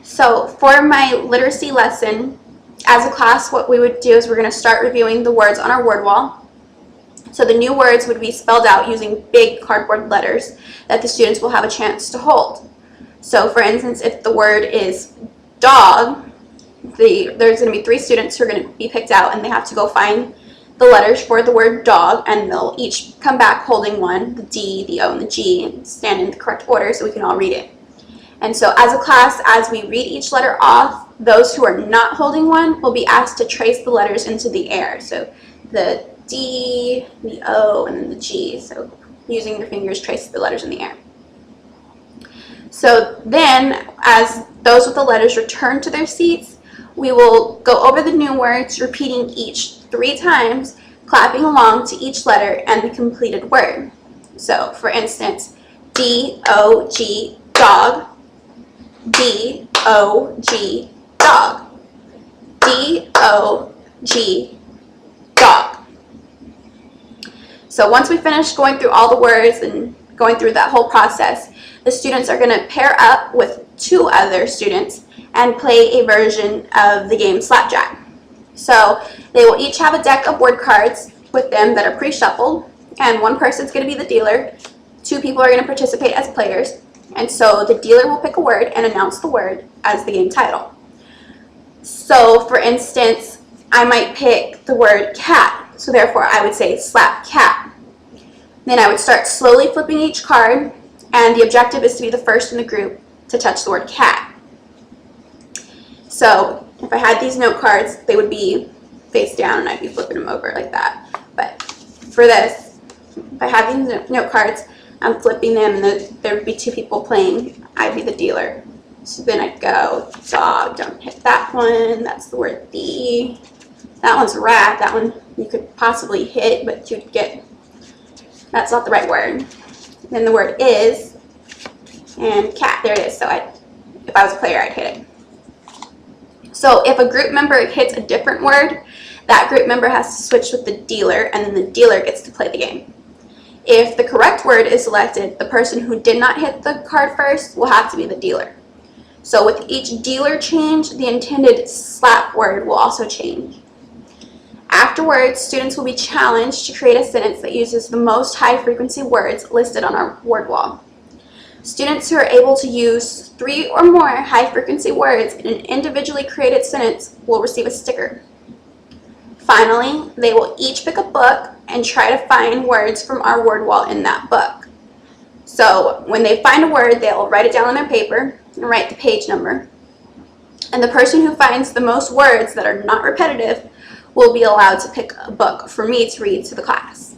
So for my literacy lesson, as a class, what we would do is we're going to start reviewing the words on our word wall. So the new words would be spelled out using big cardboard letters that the students will have a chance to hold. So for instance, if the word is dog, there's going to be 3 students who are going to be picked out, and they have to go find the letters for the word dog, and they'll each come back holding one, the D, the O, and the G, and stand in the correct order so we can all read it. And so as a class, as we read each letter off, those who are not holding one will be asked to trace the letters into the air. So the D, the O, and then the G. So using your fingers, trace the letters in the air. So then, as those with the letters return to their seats, we will go over the new words, repeating each 3 times, clapping along to each letter and the completed word. So for instance, D-O-G, dog. D-O-G, dog. D-O-G, dog. So once we finish going through all the words and going through that whole process, the students are going to pair up with 2 other students and play a version of the game Slapjack. So they will each have a deck of word cards with them that are pre-shuffled, and one person's going to be the dealer. 2 people are going to participate as players, and so the dealer will pick a word and announce the word as the game title. So for instance, I might pick the word cat, so therefore I would say slap cat. Then I would start slowly flipping each card, and the objective is to be the first in the group to touch the word cat. So if I had these note cards, they would be face down and I'd be flipping them over like that. But for this, if I had these note cards, I'm flipping them, and there would be 2 people playing. I'd be the dealer. So then I'd go, dog, don't hit that one. That's the word the. That one's rat. That one you could possibly hit, but you'd get, that's not the right word. Then the word is, and cat, there it is. So if I was a player, I'd hit it. So if a group member hits a different word, that group member has to switch with the dealer, and then the dealer gets to play the game. If the correct word is selected, the person who did not hit the card first will have to be the dealer. So with each dealer change, the intended slap word will also change. Afterwards, students will be challenged to create a sentence that uses the most high-frequency words listed on our word wall. Students who are able to use 3 or more high-frequency words in an individually created sentence will receive a sticker. Finally, they will each pick a book and try to find words from our word wall in that book. So when they find a word, they'll write it down on their paper and write the page number. And the person who finds the most words that are not repetitive will be allowed to pick a book for me to read to the class.